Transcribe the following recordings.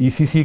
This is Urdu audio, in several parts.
ECC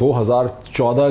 2014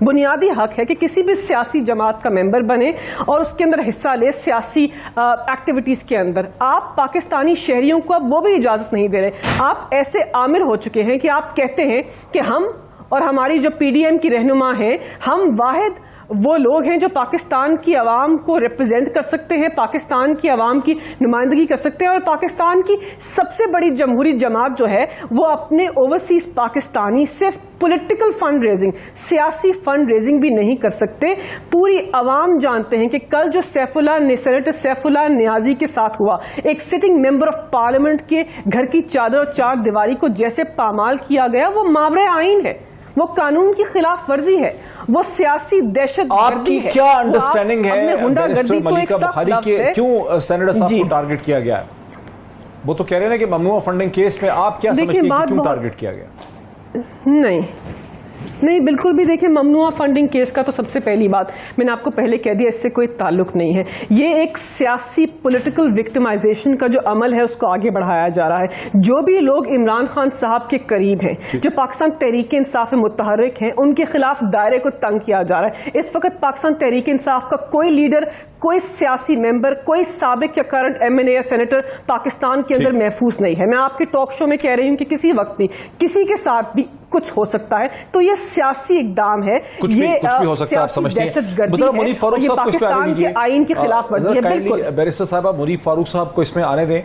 بنیادی حق ہے کہ کسی بھی سیاسی جماعت کا ممبر بنے اور اس کے اندر حصہ لے سیاسی ایکٹیویٹیز کے اندر. آپ پاکستانی شہریوں کو اب وہ بھی اجازت نہیں دے رہے. آپ ایسے عامر ہو چکے ہیں کہ آپ کہتے ہیں کہ ہم اور ہماری جو پی ڈی ایم کی رہنما ہیں, ہم واحد وہ لوگ ہیں جو پاکستان کی عوام کو ریپرزینٹ کر سکتے ہیں, پاکستان کی عوام کی نمائندگی کر سکتے ہیں, اور پاکستان کی سب سے بڑی جمہوری جماعت جو ہے وہ اپنے اوورسیز پاکستانی صرف پولیٹیکل فنڈ ریزنگ, سیاسی فنڈ ریزنگ بھی نہیں کر سکتے. پوری عوام جانتے ہیں کہ کل جو سینیٹر سیف اللہ نیازی کے ساتھ ہوا, ایک سٹنگ ممبر آف پارلیمنٹ کے گھر کی چادر اور چار دیواری کو جیسے پامال کیا گیا, وہ ماورائے آئین ہے, وہ قانون کی خلاف ورزی ہے, وہ سیاسی دہشت گردی ہے. آپ کی کیا انڈرسٹینڈنگ ہے بیرسٹر ملیکہ بخاری کے کیوں سینیٹر صاحب کو ٹارگٹ کیا گیا ہے؟ وہ تو کہہ رہے ہیں کہ ممنوع فنڈنگ کیس میں آپ کیا سمجھتے ہیں کہ کیوں ٹارگٹ کیا گیا؟ نہیں بالکل بھی. دیکھیں, ممنوع فنڈنگ کیس کا تو سب سے پہلی بات میں نے آپ کو پہلے کہہ دیا, اس سے کوئی تعلق نہیں ہے. یہ ایک سیاسی پولیٹیکل وکٹمائزیشن کا جو عمل ہے اس کو آگے بڑھایا جا رہا ہے. جو بھی لوگ عمران خان صاحب کے قریب ہیں, جو پاکستان تحریک انصاف میں متحرک ہیں, ان کے خلاف دائرے کو تنگ کیا جا رہا ہے. اس وقت پاکستان تحریک انصاف کا کوئی لیڈر, کوئی سیاسی ممبر, کوئی سابق یا کرنٹ ایم این اے یا سینیٹر پاکستان کے اندر محفوظ نہیں ہے. میں آپ کے ٹاک شو میں کہہ رہی ہوں کہ کسی وقت بھی کسی کے ساتھ بھی کچھ ہو سکتا ہے. تو یہ سیاسی اقدام ہے, یہ سیاسی دہشت گردی ہے, یہ پاکستان کے آئین کی خلاف ورزی ہے. بالکل. بیرسٹر صاحبہ, منیف فاروق صاحب کو اس میں آنے دیں.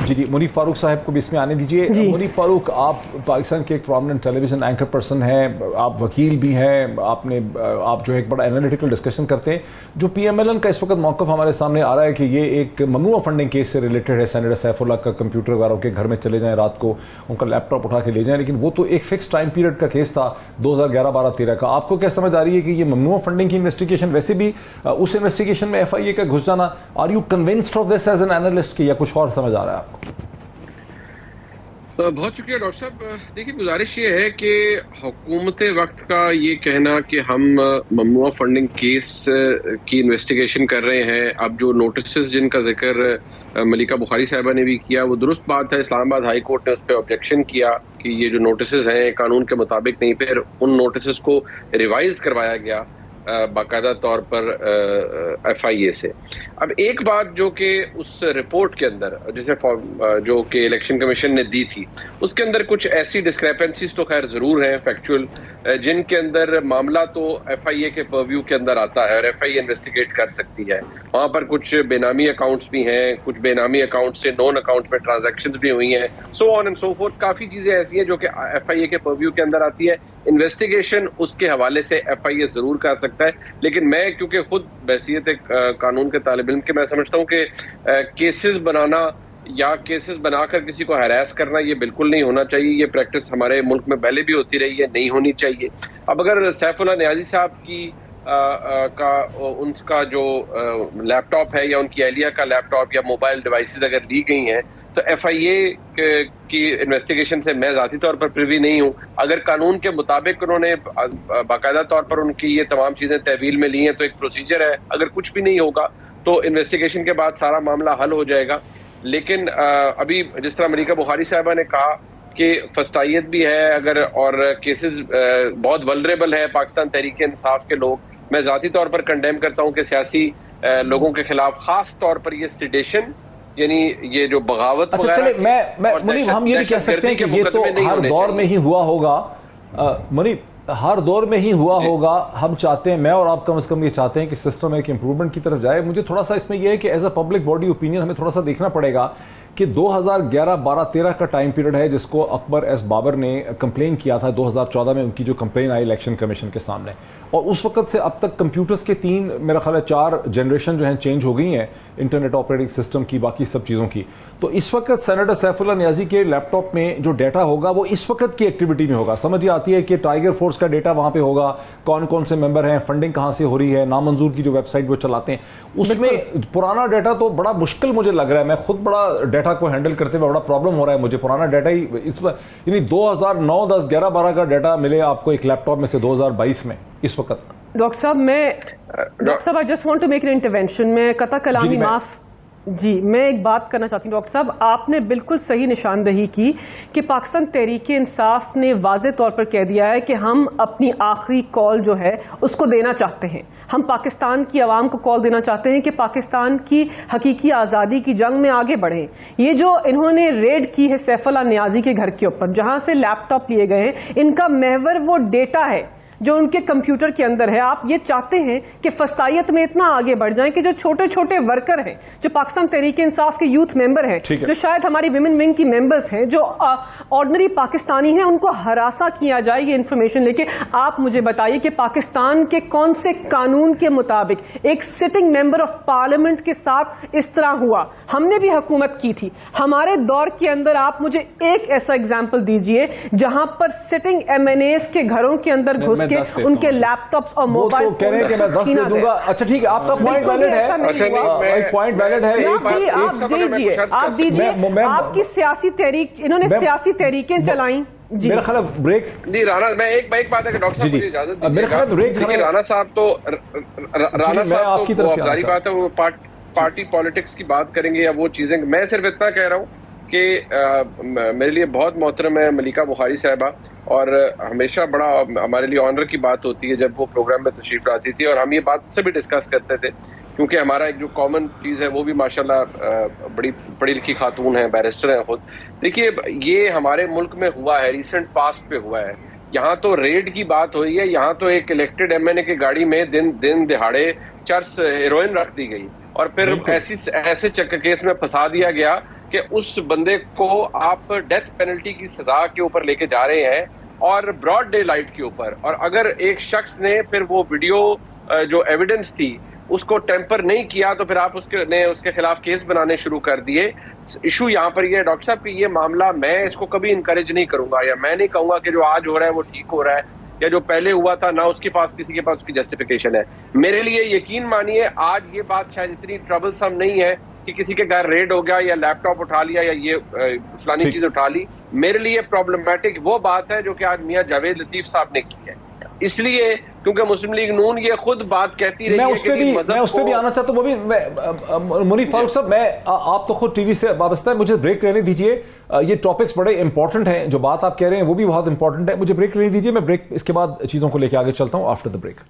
جی منیف فاروق صاحب کو بھی اس میں آنے دیجیے. منیف فاروق, آپ پاکستان کے ایک پرومیننٹ ٹیلی ویژن اینکر پرسن ہیں, آپ وکیل بھی ہیں, آپ جو ہے ایک بڑا انالیٹیکل ڈسکشن کرتے ہیں. جو پی ایم ایل این کا اس وقت موقف ہمارے سامنے آ رہا ہے کہ یہ ایک ممنوع فنڈنگ کیس سے ریلیٹڈ ہے, سینیٹر سیف اللہ کا کمپیوٹر وغیرہ کے گھر میں چلے جائیں, رات کو ان کا لیپ ٹاپ اٹھا کے لے جائیں, لیکن وہ تو ایک فکس ٹائم پیریڈ کا کیس تھا 2011-12-13 کا. آپ کو کیا سمجھ آ رہی ہے کہ یہ ممنوع فنڈنگ کی انویسٹیگیشن, ویسے بھی اس انویسٹیگیشن میں ایف آئی اے کا گھس جانا, are you convinced of this as an analyst کہ یا کچھ اور سمجھ آ رہا ہے آپ کو؟ بہت شکریہ ڈاکٹر صاحب. دیکھیے, گزارش یہ ہے کہ حکومت وقت کا یہ کہنا کہ ہم ممنوع فنڈنگ کیس کی انویسٹیگیشن کر رہے ہیں, اب جو نوٹسز جن کا ذکر ملیکہ بخاری صاحبہ نے بھی کیا وہ درست بات ہے. اسلام آباد ہائی کورٹ نے اس پہ آبجیکشن کیا کہ یہ جو نوٹسز ہیں قانون کے مطابق نہیں, پھر ان نوٹسز کو ریوائز کروایا گیا باقاعدہ طور پر ایف آئی اے سے. اب ایک بات جو کہ اس رپورٹ کے اندر جسے جو کہ الیکشن کمیشن نے دی تھی, اس کے اندر کچھ ایسی ڈسکریپنسیز تو خیر ضرور ہیں فیکچوئل, جن کے اندر معاملہ تو ایف آئی اے کے پرویو کے اندر آتا ہے اور ایف آئی اے انویسٹیگیٹ کر سکتی ہے. وہاں پر کچھ بے نامی اکاؤنٹس بھی ہیں, کچھ بے نامی اکاؤنٹ سے نون اکاؤنٹ میں ٹرانزیکشنز بھی ہوئی ہیں, سو آن اینڈ سو فورتھ. کافی چیزیں ایسی ہیں جو کہ ایف آئی اے کے پرویو کے اندر آتی ہے. انویسٹیگیشن اس کے حوالے سے ایف آئی اے ضرور کر سکتا ہے, لیکن میں کیونکہ خود بحیثیت قانون کے طالب علم کے میں سمجھتا ہوں کہ کیسز بنانا یا کیسز بنا کر کسی کو ہراس کرنا یہ بالکل نہیں ہونا چاہیے. یہ پریکٹس ہمارے ملک میں پہلے بھی ہوتی رہی ہے, نہیں ہونی چاہیے. اب اگر سیف اللہ نیازی صاحب کی ان کا جو لیپ ٹاپ ہے یا ان کی اہلیہ کا لیپ ٹاپ یا موبائل ڈیوائسز اگر لی گئی ہیں تو ایف آئی اے کی انویسٹیگیشن سے میں ذاتی طور پر پریوی نہیں ہوں. اگر قانون کے مطابق انہوں نے باقاعدہ طور پر ان کی یہ تمام چیزیں تحویل میں لی ہیں تو ایک پروسیجر ہے, اگر کچھ بھی نہیں ہوگا تو انویسٹیگیشن کے بعد سارا معاملہ حل ہو جائے گا. لیکن ابھی جس طرح ملیکہ بخاری صاحبہ نے کہا کہ فسطائیت بھی ہے اگر, اور کیسز بہت ولنریبل ہے پاکستان تحریک انصاف کے لوگ, میں ذاتی طور پر کنڈیم کرتا ہوں کہ سیاسی لوگوں کے خلاف خاص طور پر یہ سیڈیشن یعنی یہ جو بغاوت چلے منیف ہم یہ نہیں کہہ سکتے ہیں کہ یہ تو ہر دور میں ہی ہوا ہوگا. منیف, ہر دور میں ہی ہوا ہوگا. ہم چاہتے ہیں, میں اور آپ کم از کم یہ چاہتے ہیں کہ سسٹم ایک امپروومنٹ کی طرف جائے. مجھے تھوڑا سا اس میں یہ ہے کہ as a public body opinion ہمیں تھوڑا سا دیکھنا پڑے گا کہ 2011-12-13 کا ٹائم پیریڈ ہے جس کو اکبر ایس بابر نے کمپلین کیا تھا 2014 میں, ان کی جو کمپلین آئی الیکشن کمیشن کے سامنے, اور اس وقت سے اب تک کمپیوٹرز کے 3 میرا خیال ہے 4 جنریشن جو ہیں چینج ہو گئی ہیں, انٹرنیٹ آپریٹنگ سسٹم کی, باقی سب چیزوں کی. تو اس وقت سینیٹر سیف اللہ نیازی کے لیپ ٹاپ میں جو ڈیٹا ہوگا وہ اس وقت کی ایکٹیویٹی میں ہوگا. سمجھ یہ آتی ہے کہ ٹائیگر فورس کا ڈیٹا وہاں پہ ہوگا, کون کون سے ممبر ہیں, فنڈنگ کہاں سے ہو رہی ہے, نامنظور کی جو ویب سائٹ وہ چلاتے ہیں, اس میں پرانا ڈیٹا تو بڑا مشکل مجھے لگ رہا ہے. میں خود بڑا ڈیٹا کو ہینڈل کرتے ہوئے بڑا پرابلم ہو رہا ہے مجھے. پرانا ڈیٹا ہی اس وقت یعنی 2009, 10, 11, 12 کا ڈیٹا ملے آپ کو ایک لیپ ٹاپ میں سے 2022 میں اس وقت. ڈاکٹر صاحب, I just want to make an intervention. میں قطع کلامی معاف جی میں ایک بات کرنا چاہتی ہوں ڈاکٹر صاحب، آپ نے بالکل صحیح نشاندہی کی کہ پاکستان تحریک انصاف نے واضح طور پر کہہ دیا ہے کہ ہم اپنی آخری کال جو ہے اس کو دینا چاہتے ہیں. ہم پاکستان کی عوام کو کال دینا چاہتے ہیں کہ پاکستان کی حقیقی آزادی کی جنگ میں آگے بڑھیں. یہ جو انہوں نے ریڈ کی ہے سیف اللہ نیازی کے گھر کے اوپر، جہاں سے لیپ ٹاپ لیے گئے ہیں، ان کا محور وہ ڈیٹا ہے جو ان کے کمپیوٹر کے اندر ہے. آپ یہ چاہتے ہیں کہ فسطائیت میں اتنا آگے بڑھ جائیں کہ جو چھوٹے چھوٹے ورکر ہیں، جو پاکستان تحریک انصاف کے یوتھ ممبر ہیں، جو شاید ہماری ویمن ونگ کی ممبرز ہیں، جو آرڈنری پاکستانی ہیں، ان کو ہراساں کیا جائے. یہ انفارمیشن لے کے آپ مجھے بتائیے کہ پاکستان کے کون سے قانون کے مطابق ایک سٹنگ ممبر آف پارلیمنٹ کے ساتھ اس طرح ہوا؟ ہم نے بھی حکومت کی تھی. ہمارے دور کے اندر آپ مجھے ایک ایسا ایگزامپل دیجئے جہاں پر سٹنگ ایم این ایز کے گھروں کے اندر گھس ان کے لیپ ٹاپس اور موبائل کہہ رہے ہیں کہ میں 10 دے دوں گا. اچھا ٹھیک ہے، آپ کا پوائنٹ ویلڈ ہے، ایک پوائنٹ ویلڈ ہے. آپ دیجیے آپ کی سیاسی تحریک، انہوں نے سیاسی تحریکیں چلائیں. جی میرا خیال بریک جی رانا، میں ایک بات ہے کہ ڈاکٹر صاحب مجھے اجازت میرا خیال بریک رانا صاحب تو ظاہری بات ہے وہ پارٹی پالیٹکس کی بات کریں گے یا وہ چیزیں. میں صرف اتنا کہہ رہا ہوں کہ میرے لیے بہت محترم ہے ملیکہ بخاری صاحبہ، اور ہمیشہ بڑا ہمارے لیے آنر کی بات ہوتی ہے جب وہ پروگرام میں تشریف لاتی تھی، اور ہم یہ بات سے بھی ڈسکس کرتے تھے کیونکہ ہمارا ایک جو کامن چیز ہے وہ بھی ماشاءاللہ بڑی پڑھی لکھی خاتون ہیں، بیرسٹر ہیں خود. دیکھیے یہ ہمارے ملک میں ہوا ہے، ریسنٹ پاسٹ پہ ہوا ہے. یہاں تو ریڈ کی بات ہوئی ہے، یہاں تو ایک الیکٹڈ ایم این اے کی گاڑی میں دن دہاڑے چرس ہیروئن رکھ دی گئی، اور پھر ایسے کیس میں پھنسا دیا گیا کہ اس بندے کو آپ ڈیتھ پینلٹی کی سزا کے اوپر لے کے جا رہے ہیں، اور براڈ ڈے لائٹ کے اوپر. اور اگر ایک شخص نے پھر وہ ویڈیو جو ایویڈنس تھی اس کو ٹیمپر نہیں کیا تو پھر آپ اس کے خلاف کیس بنانے شروع کر دیے. ایشو یہاں پر یہ ہے ڈاکٹر صاحب کہ یہ معاملہ میں اس کو کبھی انکریج نہیں کروں گا، یا میں نہیں کہوں گا کہ جو آج ہو رہا ہے وہ ٹھیک ہو رہا ہے، یا جو پہلے ہوا تھا نہ اس کے پاس کسی کے پاس اس کی جسٹیفیکیشن ہے. میرے لیے یقین مانیے آج یہ بات شاید اتنی ٹربل سم نہیں ہے کہ کسی کے گھر ریڈ ہو گیا یا لیپ ٹاپ اٹھا لیا یا یہ فلانی چیز اٹھا لی. میرے لیے پرابلمٹک وہ بات ہے جو کہ آج میاں جاوید لطیف صاحب نے کی ہے، اس لیے کیونکہ مسلم لیگ نون یہ خود بات کہتی رہی ہے میں اس پہ بھی آنا چاہتا ہوں. وہ بھی منیف فاروق صاحب، میں آپ تو خود ٹی وی سے وابستہ ہے، مجھے بریک لینے دیجیے. یہ ٹاپکس بڑے امپورٹنٹ ہیں، جو بات آپ کہہ رہے ہیں وہ بھی بہت امپورٹنٹ ہے. مجھے بریک لینے دیجیے، میں بریک اس کے بعد چیزوں کو لے کے آگے چلتا ہوں آفٹر دا بریک.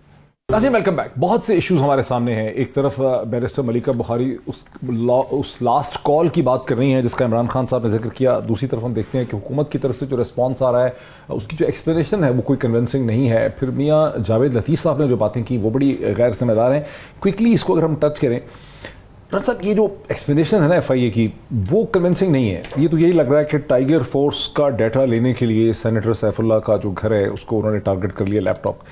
ناظرین ویلکم بیک. بہت سے ایشوز ہمارے سامنے ہیں. ایک طرف بیرسٹر ملیکہ بخاری اس لاسٹ کال کی بات کر رہی ہیں جس کا عمران خان صاحب نے ذکر کیا. دوسری طرف ہم دیکھتے ہیں کہ حکومت کی طرف سے جو ریسپانس آ رہا ہے، اس کی جو ایکسپلینیشن ہے وہ کوئی کنونسنگ نہیں ہے. پھر میاں جاوید لطیف صاحب نے جو باتیں کی وہ بڑی غیر ذمہ دار ہیں. کوئکلی اس کو اگر ہم ٹچ کریں، ڈاکٹر صاحب یہ جو ایکسپلینیشن ہے نا ایف آئی اے کی، وہ کنونسنگ نہیں ہے. یہ تو یہی لگ رہا ہے کہ ٹائیگر فورس کا ڈیٹا لینے کے لیے سینیٹر سیف اللہ کا جو گھر ہے اس کو انہوں نے ٹارگٹ کر لیا لیپ ٹاپ.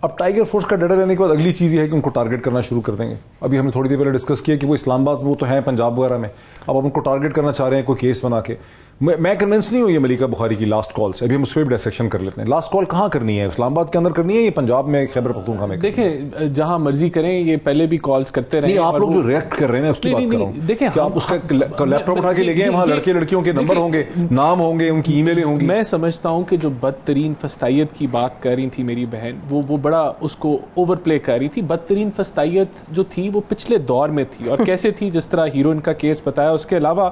اب ٹائیگر فورس کا ڈیٹا لینے کے بعد اگلی چیز یہ ہے کہ ان کو ٹارگٹ کرنا شروع کر دیں گے. ابھی ہم نے تھوڑی دیر پہلے ڈسکس کیا کہ وہ اسلام آباد وہ تو ہیں پنجاب وغیرہ میں، اب ان کو ٹارگٹ کرنا چاہ رہے ہیں کوئی کیس بنا کے. میں کنونس نہیں ہوں یہ ملیکہ بخاری کی لاسٹ کال سے. ابھی ہم اس پہ بھی ڈسیکشن کر لیتے ہیں. لاسٹ کال کہاں کرنی ہے؟ اسلام آباد کے اندر کرنی ہے یا پنجاب میں خیبر پختونخوا میں؟ دیکھیں جہاں مرضی کریں، یہ پہلے بھی کالز کرتے رہے. آپ لوگ جو ریئیکٹ کر رہے ہیں اس کی بات کر رہا ہوں. دیکھیں آپ اس کا لیپ ٹاپ اٹھا کے لے گئے، وہاں لڑکے لڑکیوں کے نمبر ہوں گے، نام ہوں گے، ان کی ای میلیں ہوں گی. میں سمجھتا ہوں کہ جو بدترین فسطائیت کی بات کر رہی تھی میری بہن، وہ بڑا اس کو اوور پلے کر رہی تھی. بدترین فسطائیت جو تھی وہ پچھلے دور میں تھی، اور کیسے تھی؟ جس طرح ہیروئن کا کیس بتایا، اس کے علاوہ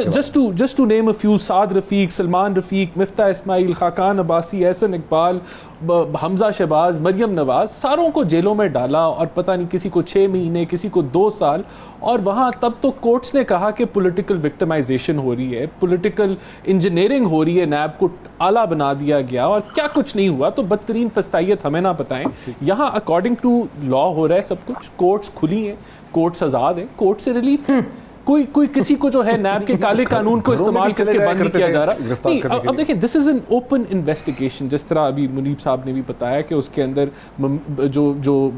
just to name a few, Saad Rafiq, Salman Rafiq, Miftah Ismail, Khaqan Abbasi, Ahsan Iqbal, حمزہ شہباز، مریم نواز، ساروں کو جیلوں میں ڈالا، اور پتہ نہیں کسی کو 6 مہینے، کسی کو 2 سال. اور وہاں تب تو کورٹس نے کہا کہ پولیٹیکل وکٹمائزیشن ہو رہی ہے، پولیٹیکل انجینئرنگ ہو رہی ہے، نیب کو آلہ بنا دیا گیا، اور کیا کچھ نہیں ہوا. تو بدترین فسطائیت ہمیں نہ بتائیں. یہاں اکارڈنگ ٹو لا ہو رہا ہے سب کچھ. کورٹس کھلی ہیں، کورٹس آزاد ہیں، کورٹ سے ریلیف ہے. کوئی کسی کو جو ہے نیب کے کالے قانون کو استعمال کر کے بند نہیں کیا جا رہا. اب دیکھیں دس از این اوپن انویسٹیگیشن. جس طرح ابھی منیب صاحب نے بھی بتایا کہ اس کے اندر جو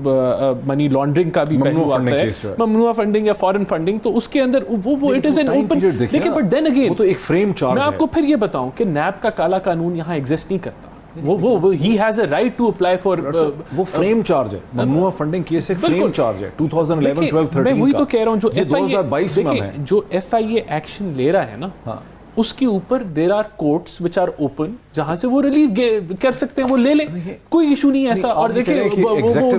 منی لانڈرنگ کا بھی پہلو آتا ہے، ممنوعہ فنڈنگ یا فارن فنڈنگ، تو اس کے اندر وہ اٹ از این اوپن. لیکن بٹ دین اگین میں آپ کو پھر یہ بتاؤں کہ نیب کا کالا قانون یہاں ایگزسٹ نہیں کرتا. وہ he has a right to apply for وہ فریم چارج ہے. ممنوعہ فنڈنگ کیس ایک فریم چارج ہے 2011-12-13 میں وہی تو کہہ رہا ہوں. جو FIA 2022 میں جو FIA ایکشن لے رہا ہے نا، اس کے اوپر there are courts which are open جہاں سے وہ ریلیف کر سکتے ہیں, وہ لے لیں, کوئی ایشو نہیں ایسا. اور دیکھیں ان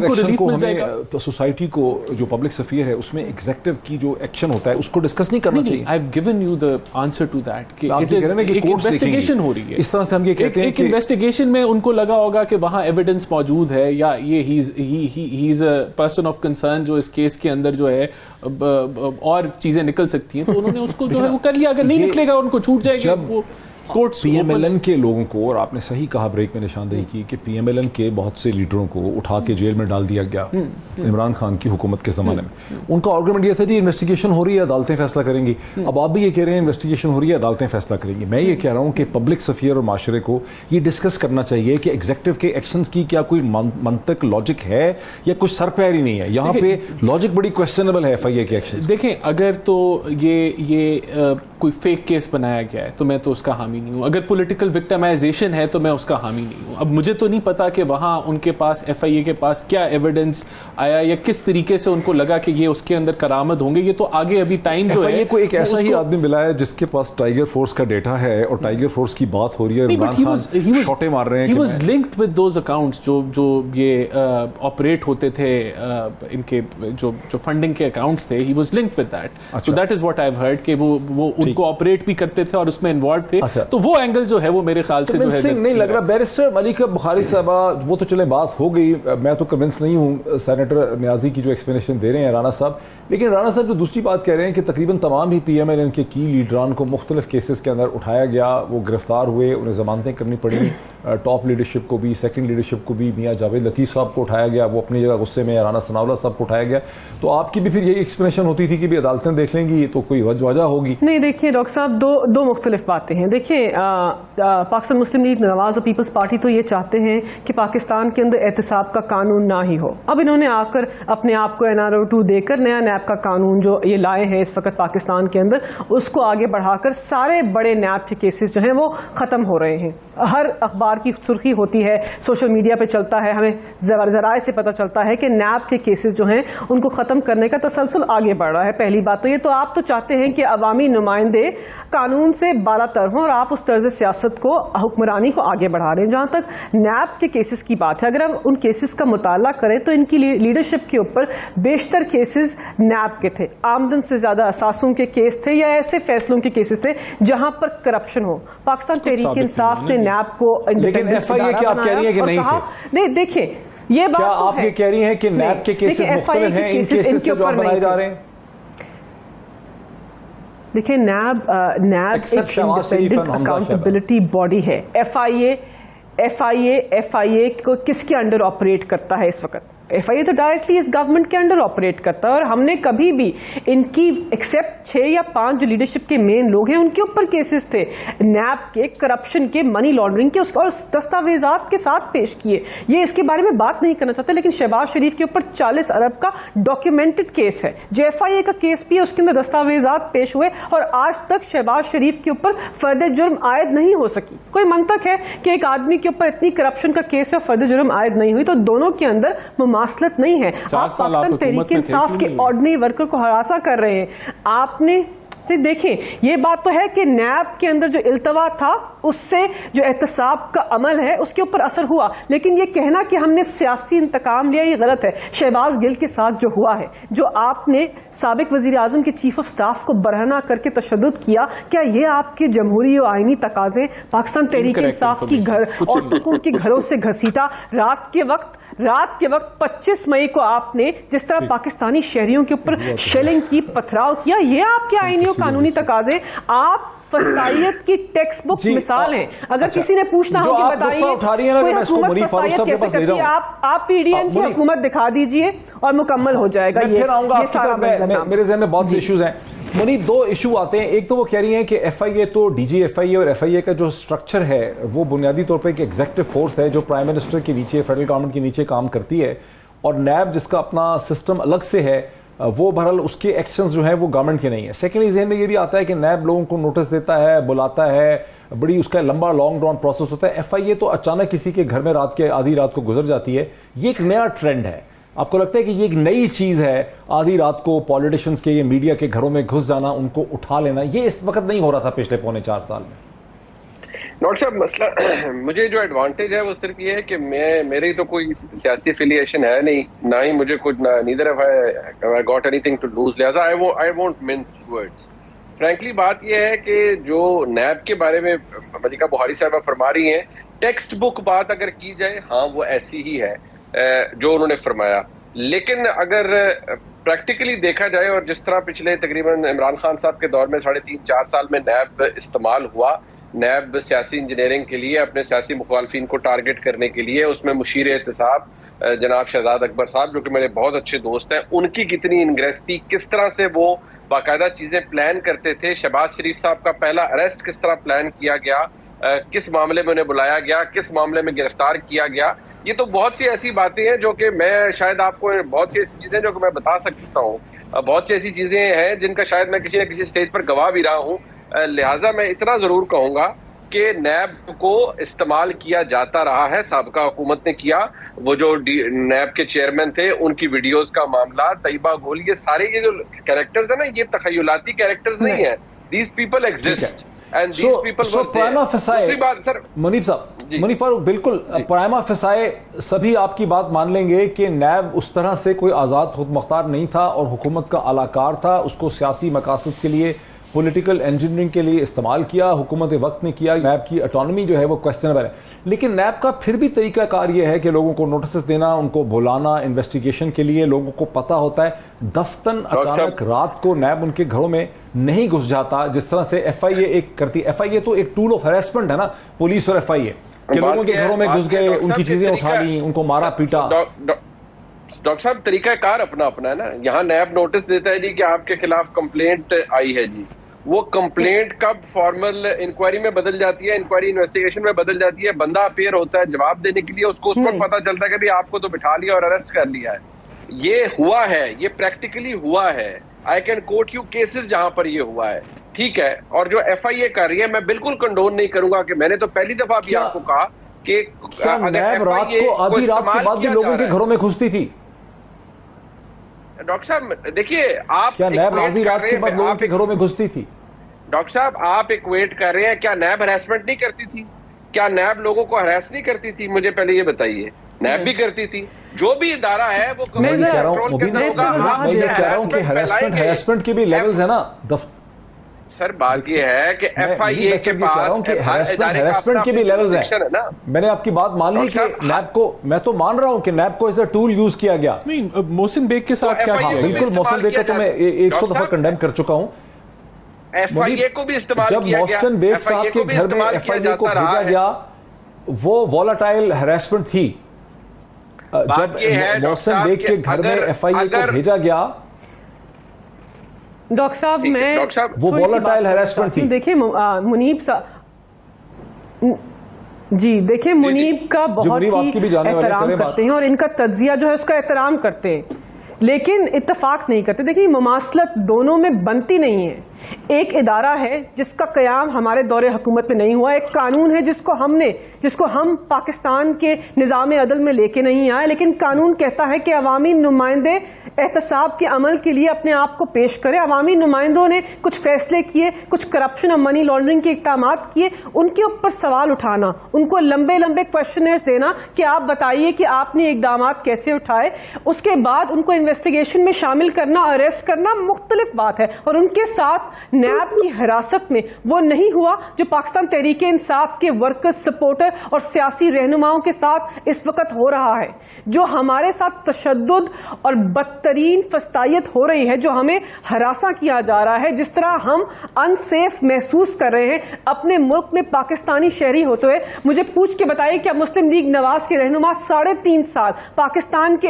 کو ریلیف مل جائے گا. سوسائٹی کو جو پبلک سفیر ہے اس میں ایگزیکٹو کی جو ایکشن ہوتا ہے اس کو ڈسکس نہیں کرنا چاہیے. I have given you the answer to that کہ ایک انویسٹیگیشن ہو رہی ہے. اس طرح سے ہم یہ کہتے ہیں ایک انویسٹیگیشن میں ان کو لگا ہوگا کہ وہاں ایویڈنس موجود ہے, یا یہ ہی از اے پرسن آف کنسرن جو اس کیس کے اندر جو ہے اور چیزیں نکل سکتی ہیں, تو انہوں نے اس کو جو ہے وہ کر لیا. اگر نہیں نکلے گا ان کو چھوٹ جائے گا. وہ پی ایم ایل این کے لوگوں کو, اور آپ نے صحیح کہا بریک میں نشاندہی کی کہ پی ایم ایل این کے بہت سے لیڈروں کو اٹھا کے جیل میں ڈال دیا گیا عمران خان کی حکومت کے زمانے میں. ان کا آرگومنٹ یہ تھا کہ انویسٹیگیشن ہو رہی ہے, عدالتیں فیصلہ کریں گی. اب آپ بھی یہ کہہ رہے ہیں انویسٹیگیشن ہو رہی ہے, عدالتیں فیصلہ کریں گی. میں یہ کہہ رہا ہوں کہ پبلک سفیر اور معاشرے کو یہ ڈسکس کرنا چاہیے کہ ایگزیکٹو کے ایکشنز کی کیا کوئی منطق لاجک ہے یا کچھ سر پیر ہی نہیں ہے. یہاں پہ لاجک بڑی کویسچنیبل ہے ایف آئی اے کے ایکشن. دیکھیں اگر تو یہ کوئی فیک کیس بنایا گیا ہے تو میں تو اس کا حامی نہیں ہوں. اگر پولیٹیکل وکٹمائزیشن ہے تو میں اس کا حامی نہیں ہوں. اب مجھے تو نہیں پتا کہ وہاں ان کے پاس ایف آئی اے کے پاس کیا ایویڈنس آیا یا کس طریقے سے ان کو لگا کہ یہ اس کے اندر کرامد ہوں گے. یہ تو آگے ابھی ٹائم جو ہے. کو ایک ایسا ہی آدمی ملا ہے جس کے پاس ٹائیگر فورس کا ڈیٹا ہے اور ٹائیگر فورس کی بات ہو رہی ہے, عمران خان شوٹیں مار رہے ہیں. He was linked with those accounts جو یہ آپریٹ ہوتے تھے ان کے جو فنڈنگ کے اکاؤنٹس تھے. He was linked with that. So that is what I've heard کہ وہ ان کو آپریٹ بھی کرتے تھے اور اس میں انوالو تھے. تو وہ اینگل جو ہے وہ میرے خیال سے جو ہے نہیں لگ رہا. بیرسٹر ملکہ بخاری صاحبہ وہ تو چلے بات ہو گئی, میں تو کنونس نہیں ہوں سینیٹر نیازی کی جو ایکسپلینیشن دے رہے ہیں رانا صاحب. لیکن رانا صاحب جو دوسری بات کہہ رہے ہیں کہ تقریباً تمام ہی پی ایم ایل این کے کی لیڈران کو مختلف کیسز کے اندر اٹھایا گیا, وہ گرفتار ہوئے, انہیں ضمانتیں کرنی پڑی. ٹاپ لیڈرشپ کو بھی, سیکنڈ لیڈرشپ کو بھی, میاں جاوید لطیف صاحب کو اٹھایا گیا, وہ اپنی جگہ غصے میں, رانا ثناءاللہ صاحب کو اٹھایا گیا. تو آپ کی بھی پھر یہی ایکسپلینیشن ہوتی تھی کہ بھی عدالتیں دیکھ لیں گی تو کوئی وجہ ہوگی. نہیں دیکھیے ڈاکٹر صاحب, دو مختلف باتیں ہیں. دیکھیے پاکستان مسلم لیگ نواز اور پیپلز پارٹی تو یہ چاہتے ہیں کہ پاکستان کے اندر احتساب کا قانون نہ ہی ہو. اب انہوں نے آ کر اپنے آپ کو NRO2 دے کر نیا نیب کا قانون جو یہ لائے ہیں اس وقت پاکستان کے اندر, اس کو آگے بڑھا کر سارے بڑے نیب کے کیسز جو ہیں وہ ختم ہو رہے ہیں. ہر اخبار کی سرخی ہوتی ہے, سوشل میڈیا پہ چلتا ہے, ہمیں ذرائع سے پتہ چلتا ہے کہ نیب کے کیسز جو ہیں ان کو ختم کرنے کا تسلسل آگے بڑھ رہا ہے. پہلی بات تو یہ, تو آپ تو چاہتے ہیں کہ عوامی نمائندے قانون سے بالا تر ہوں اور آپ اس طرز سیاست کو, حکمرانی کو آگے بڑھا رہے ہیں. جہاں تک نیب کے کیسز کی بات ہے, اگر ہم ان کیسز کا مطالعہ کریں تو ان کی لیڈرشپ کے اوپر بیشتر کیسز نیب کے تھے. آمدن سے زیادہ اثاثوں کے کیس تھے یا ایسے فیصلوں کے کیسز تھے جہاں پر کرپشن ہو. پاکستان تحریک انصاف نے نیب کو لیکن ایف آئی اے کیا آپ کہہ رہی ہیں کہ نہیں تھے؟ نہیں دیکھیں یہ بات کیا آپ یہ کہہ رہی ہیں کہ نیب کے کیسز مختلف ہیں ان کیسز سے جو آپ بنائے جا رہے ہیں؟ دیکھیں نیب ایک انڈیپینڈنٹ اکاؤنٹیبلٹی باڈی ہے. ایف آئی اے کو کس کے انڈر آپریٹ کرتا ہے اس وقت؟ ایف آئی اے تو ڈائریکٹلی اس گورنمنٹ کے انڈر آپریٹ کرتا ہے, اور ہم نے کبھی بھی ان کی ایکسیپٹ 6 یا 5 جو لیڈرشپ کے مین لوگ ہیں ان کے اوپر کیسز تھے نیب کے, کرپشن کے, منی لانڈرنگ کے, اور دستاویزات کے ساتھ پیش کیے. یہ اس کے بارے میں بات نہیں کرنا چاہتے, لیکن شہباز شریف کے اوپر 40 ارب کا ڈاکیومنٹڈ کیس ہے. جو ایف آئی اے کا کیس بھی ہے اس کے اندر دستاویزات پیش ہوئے اور آج تک شہباز شریف کے اوپر فرد جرم عائد نہیں ہو سکی. کوئی منطق ہے کہ ایک آدمی کے اوپر اتنی کرپشن کا کیس ہے اور فرد جرم عائد نہیں ہوئی؟ تو دونوں کے اندر مماثلت نہیں ہے. آپ پاکستان تحریک انصاف کے آرڈنری ورکر کو ہراساں کر رہے ہیں. آپ نے دیکھیں یہ بات تو ہے کہ نیب کے اندر جو التوا تھا اس سے جو احتساب کا عمل ہے اس کے اوپر اثر ہوا, لیکن یہ کہنا کہ ہم نے سیاسی انتقام لیا یہ غلط ہے. شہباز گل کے ساتھ جو ہوا ہے, جو آپ نے سابق وزیر اعظم کے چیف آف سٹاف کو برہنہ کر کے تشدد کیا, کیا یہ آپ کے جمہوری و آئینی تقاضے پاکستان تحریک انصاف کی گھر عورتوں کے گھروں سے گھسیٹا رات کے وقت 25 مئی کو آپ نے جس طرح پاکستانی شہریوں کے اوپر شیلنگ کی, پتھراؤ کیا, یہ آپ کے آئینی و قانونی تقاضے آپ فسطائیت کی ٹیکسٹ بک مثال ہیں. اگر کسی نے پوچھنا ہو کہ بتائیے کوئی حکومت فسطائیت کیسے کرتی ہے, آپ پی ڈی ایم کی حکومت دکھا دیجئے اور مکمل ہو جائے گا. یہ سارا میرے ذہن میں بہت سے ایشوز ہیں. منی 2 ایشو آتے ہیں. ایک تو وہ کہہ رہی ہیں کہ ایف آئی اے تو ڈی جی ایف آئی اے اور ایف آئی اے کا جو اسٹرکچر ہے وہ بنیادی طور پہ ایک ایگزیکٹو فورس ہے جو پرائم منسٹر کے نیچے, فیڈرل گورنمنٹ کے نیچے کام کرتی ہے, اور نیب جس کا اپنا سسٹم الگ سے ہے وہ بہرحال اس کے ایکشنز جو ہیں وہ گورنمنٹ کے نہیں ہیں. سیکنڈلی ذہن میں یہ بھی آتا ہے کہ نیب لوگوں کو نوٹس دیتا ہے, بلاتا ہے, بڑی اس کا لمبا لانگ ڈراؤن پروسیس ہوتا ہے. ایف آئی اے تو اچانک کسی کے گھر میں رات کے آدھی رات کو گزر جاتی ہے. یہ ایک نیا ٹرینڈ ہے. آپ کو لگتا ہے کہ یہ ایک نئی چیز ہے آدھی رات کو پالیٹیشنز کے یہ میڈیا کے گھروں میں گھس جانا, ان کو اٹھا لینا, یہ اس وقت نہیں ہو رہا تھا پچھلے پونے 4 سال میں؟ ڈاکٹر صاحب مسئلہ مجھے جو ایڈوانٹیج ہے وہ صرف یہ ہے کہ میری تو کوئی سیاسی افیلیشن ہے نہیں, نہ ہی مجھے کچھ, neither if I got anything to lose, لہٰذا I won't mince words. Frankly بات یہ ہے کہ جو نیب کے بارے میں ملکہ بخاری صاحبہ فرما رہی ہیں, ٹیکسٹ بک بات اگر کی جائے ہاں وہ ایسی ہی ہے جو انہوں نے فرمایا, لیکن اگر پریکٹیکلی دیکھا جائے اور جس طرح پچھلے تقریباً عمران خان صاحب کے دور میں 3.5-4 سال میں نیب استعمال ہوا, نیب سیاسی انجینئرنگ کے لیے اپنے سیاسی مخالفین کو ٹارگٹ کرنے کے لیے, اس میں مشیر احتساب جناب شہزاد اکبر صاحب جو کہ میرے بہت اچھے دوست ہیں, ان کی کتنی انگریس تھی, کس طرح سے وہ باقاعدہ چیزیں پلان کرتے تھے, شہباز شریف صاحب کا پہلا اریسٹ کس طرح پلان کیا گیا, کس معاملے میں انہیں بلایا گیا, کس معاملے میں گرفتار کیا گیا. یہ تو بہت سی ایسی باتیں ہیں جو کہ میں شاید آپ کو, بہت سی ایسی چیزیں جو کہ میں بتا سکتا ہوں, بہت سی ایسی چیزیں ہیں جن کا شاید میں کسی نہ کسی سٹیج پر گواہ بھی رہا ہوں. لہٰذا میں اتنا ضرور کہوں گا کہ نیب کو استعمال کیا جاتا رہا ہے, سابقہ حکومت نے کیا, وہ جو نیب کے چیئرمین تھے ان کی ویڈیوز کا معاملہ, طیبہ گول, یہ سارے یہ جو کیریکٹرز ہیں نا, یہ تخیلاتی کیریکٹرز نہیں ہیں, these people exist and these people were there. دوسری بات سر منیب صاحب, منیب فاروق, بالکل پرائما فسائے سبھی آپ کی بات مان لیں گے کہ نیب اس طرح سے کوئی آزاد خود مختار نہیں تھا اور حکومت کا اعلی کار تھا, اس کو سیاسی مقاصد کے لیے, پولیٹیکل انجینئرنگ کے لیے استعمال کیا, حکومت وقت نے کیا. نیب کی اٹانومی جو ہے وہ کویسچنبل ہے, لیکن نیب کا پھر بھی طریقہ کار یہ ہے کہ لوگوں کو نوٹسز دینا, ان کو بلانا انویسٹیگیشن کے لیے, لوگوں کو پتہ ہوتا ہے, دفتن اچانک رات کو نیب ان کے گھروں میں نہیں گھس جاتا جس طرح سے ایف آئی اے ایک کرتی. ایف آئی اے تو ایک ٹول آف ہیراسمنٹ ہے نا, پولیس اور ایف آئی اے, کہ لوگوں کے گھروں میں گھس گئے, ان کی چیزیں اٹھا لیں, ان کو مارا پیٹا. ڈاکٹر صاحب طریقہ کار اپنا ہے نا, یہاں نیب نوٹس دیتا ہے جی کہ آپ کے خلاف کمپلینٹ آئی ہے جی, وہ کمپلینٹ کب فارمل انکوائری میں بدل جاتی ہے, انکوائری انویسٹیگیشن میں بدل جاتی ہے, بندہ اپیئر ہوتا ہے جواب دینے کے لیے, اس کو اس وقت پتا چلتا ہے کہ بھی آپ کو تو بٹھا لیا اور اریسٹ کر لیا ہے. یہ ہوا ہے, یہ پریکٹیکلی ہوا ہے, I can quote you cases جہاں پر یہ ہوا ہے, ٹھیک ہے. اور جو ایف آئی اے کر رہی ہے, میں بالکل کنڈون نہیں کروں گا, کہ میں نے تو پہلی دفعہ بھی آپ کو کہا کہ نیب رات کو آدھی رات کے بعد بھی لوگوں کے گھروں میں گھستی تھی. ڈاکٹر صاحب دیکھیے, آپ کیا نیب آدھی رات کے بعد لوگوں کے گھروں میں گھستی تھی؟ ڈاکٹر صاحب آپ ایکویٹ کر رہے ہیں, کیا نیب ہراسمنٹ نہیں کرتی تھی, کیا نیب لوگوں کو ہراس نہیں کرتی تھی؟ مجھے پہلے یہ بتائیے. نیب بھی کرتی تھی, جو بھی ادارہ ہے وہ میں یہ کہہ رہا ہوں کہ ہراسمنٹ کے بھی لیولز ہیں نا. سر بات یہ ہے کہ ایف آئی اے کے پاس ہراسمنٹ کے بھی لیولز ہیں. میں نے آپ کی بات مان لی کہ نیب کو, میں تو مان رہا ہوں کہ نیب کو ایز اے ٹول یوز کیا گیا. محسن بیگ کے ساتھ کیا کیا؟ بالکل, محسن بیگ کا تو میں 100 دفعہ کنڈیم کر چکا ہوں. ایف آئی اے کو بھی استعمال کیا گیا, جب محسن بیگ صاحب کے گھر میں ایف آئی اے کو بھیجا گیا, وہ وولٹائل ہراسمنٹ تھی. جب محسن بیگ کے گھر میں ایف آئی اے کو بھیجا گیا, ڈاکٹر صاحب میں وہ وولٹائل ہراسمنٹ تھی. دیکھیں منیب صاحب, جی دیکھیں منیب کا بہت ہی احترام کرتے ہیں اور ان کا تجزیہ جو ہے اس کا احترام کرتے ہیں, لیکن اتفاق نہیں کرتے. دیکھیں مماثلت دونوں میں بنتی نہیں ہے. ایک ادارہ ہے جس کا قیام ہمارے دور حکومت میں نہیں ہوا, ایک قانون ہے جس کو ہم پاکستان کے نظام عدل میں لے کے نہیں آئے, لیکن قانون کہتا ہے کہ عوامی نمائندے احتساب کے عمل کے لیے اپنے آپ کو پیش کرے. عوامی نمائندوں نے کچھ فیصلے کیے, کچھ کرپشن اور منی لانڈرنگ کے اقدامات کیے, ان کے اوپر سوال اٹھانا, ان کو لمبے لمبے کویشچنرز دینا کہ آپ بتائیے کہ آپ نے اقدامات کیسے اٹھائے, اس کے بعد ان کو انویسٹیگیشن میں شامل کرنا, اریسٹ کرنا مختلف بات ہے. اور ان کے ساتھ نیب کی حراست میں وہ نہیں ہوا جو پاکستان تحریک انصاف کے ورکر, سپورٹر اور سیاسی رہنماؤں کے ساتھ اس وقت ہو رہا ہے. جو ہمارے ساتھ تشدد اور بدترین فسطائیت ہو رہی ہے, جو ہمیں ہراساں کیا جا رہا ہے, جس طرح ہم انسیف محسوس کر رہے ہیں اپنے ملک میں پاکستانی شہری ہوتے ہوئے. مجھے پوچھ کے بتائیے کیا مسلم لیگ نواز کے رہنما 3.5 سال پاکستان کے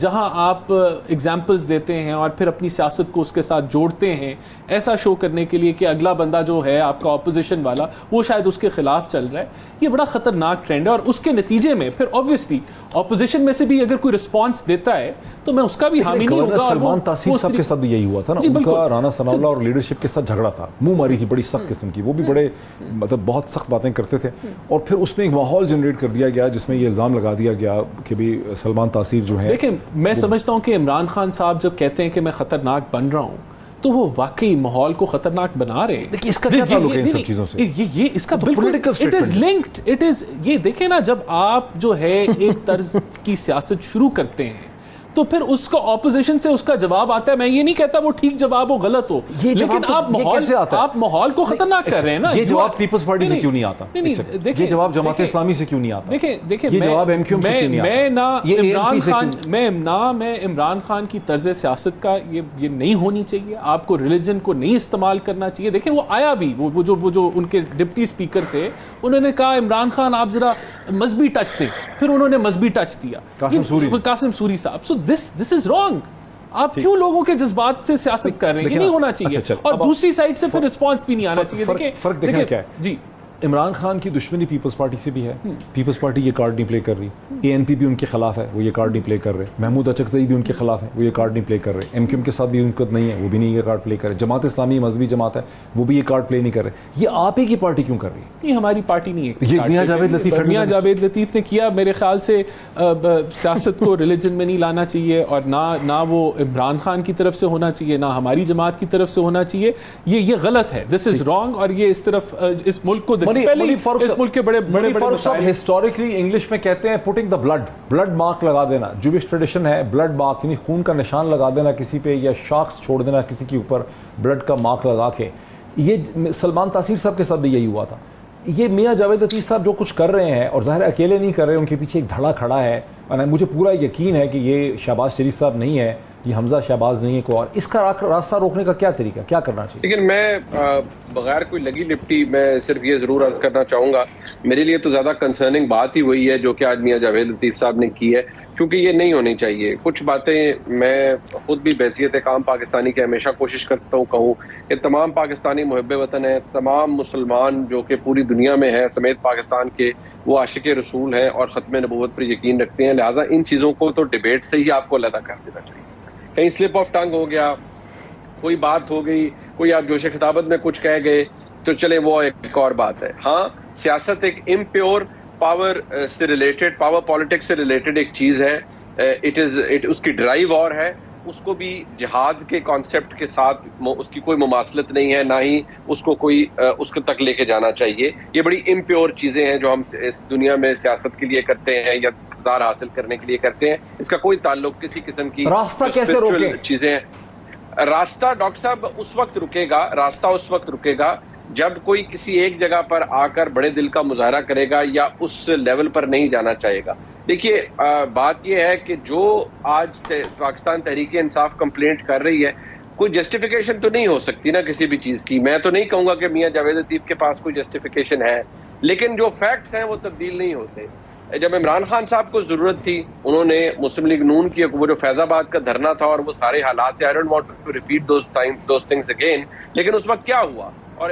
جہاں آپ ایگزامپلز دیتے ہیں اور پھر اپنی سیاست کو اس کے ساتھ جوڑتے ہیں ایسا شو کرنے کے لیے کہ اگلا بندہ جو ہے آپ کا اپوزیشن والا وہ شاید اس کے خلاف چل رہا ہے. یہ بڑا خطرناک ٹرینڈ ہے اور اس کے نتیجے میں پھر obviously اپوزیشن میں سے بھی اگر کوئی رسپانس دیتا ہے تو میں اس کا بھی حامی نہیں ہوگا. سلمان تاثیر صاحب کے ساتھ بھی یہی ہوا تھا نا, ان کا رانا ثناء اللہ اور لیڈرشپ کے ساتھ جھگڑا تھا, منہ ماری تھی بڑی سخت قسم کی, وہ بھی بڑے مطلب بہت سخت باتیں کرتے تھے, اور پھر اس میں ایک ماحول جنریٹ کر دیا گیا جس میں یہ الزام لگا دیا گیا کہ بھی سلمان تاثیر جو ہے. دیکھیں میں سمجھتا ہوں کہ عمران خان صاحب جب کہتے ہیں کہ میں خطرناک بن رہا ہوں تو وہ واقعی ماحول کو خطرناک بنا رہے ہیں. دیکھیں اس کا کیا تعلق ہے ان سب چیزوں سے؟ یہ اس کا بالکل it is linked, it is یہ دیکھیں نا, جب آپ جو ہے ایک طرز کی سیاست شروع کرتے ہیں تو پھر اس کو اپوزیشن سے اس کا جواب آتا ہے. میں یہ نہیں کہتا وہ ٹھیک جواب ہو غلط ہو, لیکن آپ ماحول کو خطرناک کر رہے ہیں نا. یہ جواب پیپلز پارٹی سے کیوں نہیں آتا؟ یہ جواب جماعت اسلامی سے کیوں نہیں آتا؟ دیکھیں یہ جواب ایم کیو ایم سے کیوں نہیں آتا؟ میں عمران خان کی طرز سیاست کا یہ نہیں ہونی چاہیے. آپ کو ریلیجن کو نہیں استعمال کرنا چاہیے. دیکھیں وہ آیا بھی, وہ جو ان کے ڈپٹی اسپیکر تھے انہوں نے کہا عمران خان آپ ذرا مذہبی ٹچ دیں, پھر انہوں نے مذہبی ٹچ دیا قاسم سوری صاحب. سو دس از رانگ. آپ کیوں لوگوں کے جذبات سے سیاست کر رہے ہیں؟ یہ نہیں ہونا چاہیے. اور دوسری سائڈ سے پھر رسپانس بھی نہیں آنا چاہیے. فرق دیکھیں کیا ہے جی, عمران خان کی دشمنی پیپلز پارٹی سے بھی ہے. پیپلز پارٹی یہ کارڈ نہیں پلے کر رہی, اے این پی بھی ان کے خلاف ہے, وہ یہ کارڈ نہیں پلے کر رہے. محمود اچکزئی بھی ان کے خلاف ہے, وہ یہ کارڈ نہیں پلے کر رہے. ایم کیو ایم کے ساتھ بھی ان کو نہیں ہے, وہ بھی نہیں یہ کارڈ پلے کر رہے. جماعت اسلامی مذہبی جماعت ہے, وہ بھی یہ کارڈ پلے نہیں کر رہے. یہ آپ ہی کی پارٹی کیوں کر رہی ہے؟ یہ ہماری پارٹی نہیں ہے. یہ میاں جاوید لطیف نے کیا. میرے خیال سے سیاست کو ریلیجن میں نہیں لانا چاہیے, اور نہ وہ عمران خان کی طرف سے ہونا چاہیے, نہ ہماری جماعت کی طرف سے ہونا چاہیے. یہ غلط ہے. دس از رانگ. اور یہ اس طرف اس ملک کو اس ملک کے بڑے ہسٹوریکلی انگلش میں کہتے ہیں پوٹنگ دا بلڈ مارک لگا دینا. جوش ٹریڈیشن ہے بلڈ مارک, یعنی خون کا نشان لگا دینا کسی پہ, یا شاخ چھوڑ دینا کسی کے اوپر بلڈ کا مارک لگا کے. یہ سلمان تاثیر صاحب کے ساتھ بھی یہی ہوا تھا. یہ میاں جاوید لطیف صاحب جو کچھ کر رہے ہیں, اور ظاہر اکیلے نہیں کر رہے, ان کے پیچھے ایک دھڑا کھڑا ہے. اور مجھے پورا یقین ہے کہ یہ شہباز شریف صاحب نہیں ہے, یہ حمزہ شہباز نہیں ہے کوئی اور. اس کا راستہ روکنے کا کیا طریقہ, کیا کرنا چاہیے؟ لیکن میں بغیر کوئی لگی لپٹی میں صرف یہ ضرور عرض کرنا چاہوں گا, میرے لیے تو زیادہ کنسرننگ بات ہی وہی ہے جو کہ آج میاں جاوید لطیف صاحب نے کی ہے, کیونکہ یہ نہیں ہونی چاہیے. کچھ باتیں میں خود بھی بحیثیت ایک عام پاکستانی کے ہمیشہ کوشش کرتا ہوں کہوں کہ تمام پاکستانی محب وطن ہیں, تمام مسلمان جو کہ پوری دنیا میں ہیں سمیت پاکستان کے, وہ عاشق رسول ہیں اور ختم نبوت پر یقین رکھتے ہیں. لہٰذا ان چیزوں کو تو ڈیبیٹ سے ہی آپ کو علیحدہ کر دینا چاہیے. کہیں سلپ آف ٹنگ ہو گیا, کوئی بات ہو گئی, کوئی آپ جوش خطابت میں کچھ کہہ گئے تو چلے وہ ایک اور بات ہے. ہاں سیاست ایک امپیور پاور سے ریلیٹڈ, پاور پالیٹکس سے ریلیٹڈ ایک چیز ہے. اس کی ڈرائیو اور ہے, اس کو بھی جہاد کے کانسیپٹ کے ساتھ اس کی کوئی مماثلت نہیں ہے, نہ ہی اس کو کوئی اس کو تک لے کے جانا چاہیے. یہ بڑی امپیور چیزیں ہیں جو ہم اس دنیا میں سیاست کے لیے کرتے ہیں یا اقتدار حاصل کرنے کے لیے کرتے ہیں. اس کا کوئی تعلق کسی قسم کی راستہ کیسے روکیں چیزیں ہیں. راستہ ڈاکٹر صاحب اس وقت رکے گا جب کوئی کسی ایک جگہ پر آ کر بڑے دل کا مظاہرہ کرے گا یا اس لیول پر نہیں جانا چاہے گا. دیکھیے بات یہ ہے کہ جو آج پاکستان تحریک انصاف کمپلینٹ کر رہی ہے, کوئی جسٹیفیکیشن تو نہیں ہو سکتی نا کسی بھی چیز کی. میں تو نہیں کہوں گا کہ میاں جاوید لطیف کے پاس کوئی جسٹیفیکیشن ہے, لیکن جو فیکٹس ہیں وہ تبدیل نہیں ہوتے. جب عمران خان صاحب کو ضرورت تھی, انہوں نے مسلم لیگ نون کی وہ جو فیض آباد کا دھرنا تھا اور وہ سارے حالات تھے, I don't want to repeat those things again, لیکن اس وقت کیا ہوا, اور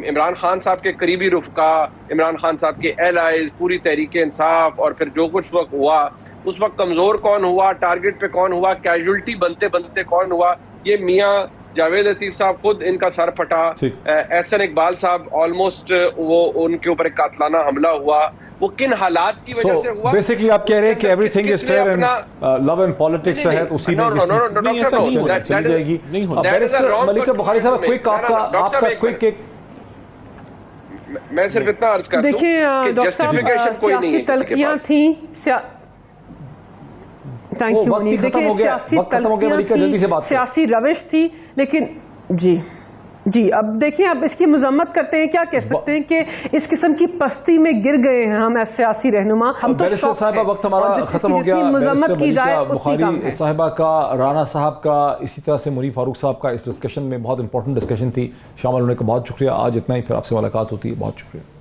عمران خان صاحب کے قریبی رفقا, عمران خان صاحب کے ایلائز, پوری تحریک انصاف, اور پھر جو کچھ وقت ہوا اس وقت کمزور کون ہوا, ٹارگٹ پہ کون ہوا, کیجولٹی بنتے بنتے کون ہوا. یہ میاں جاوید لطیف صاحب خود ان کا سر پھٹا, احسن اقبال صاحب آلموسٹ وہ ان کے اوپر ایک قاتلانہ حملہ ہوا, وہ کن حالات کی وجہ سے ہوا. بیسیکلی آپ کہہ رہے ہیں کہ everything is fair and love and politics ہے, تو اسی میں چلی جائے گی. ملکہ بخاری صاحب کوئک آپ کا کوئک ایک, میں صرف اتنا عرض کرتا ہوں کہ جسٹیفیکیشن کوئی نہیں ہے کسی کے پاس. Thank you. دیکھیں سیاسی تلخیاں تھی, سیاسی روش تھی, لیکن جی اب دیکھیں اب اس کی مذمت کرتے ہیں, کیا کہہ سکتے ہیں کہ اس قسم کی پستی میں گر گئے ہیں ہم ایس سیاسی رہنما. ہم تو صاحبہ وقت ہمارا ختم ہو گیا. مذمت کی جائے بخاری صاحبہ کا, رانا صاحب کا, اسی طرح سے منیر فاروق صاحب کا اس ڈسکشن میں بہت امپورٹنٹ ڈسکشن تھی, شامل ہونے کا بہت شکریہ. آج اتنا ہی, پھر آپ سے ملاقات ہوتی ہے. بہت شکریہ.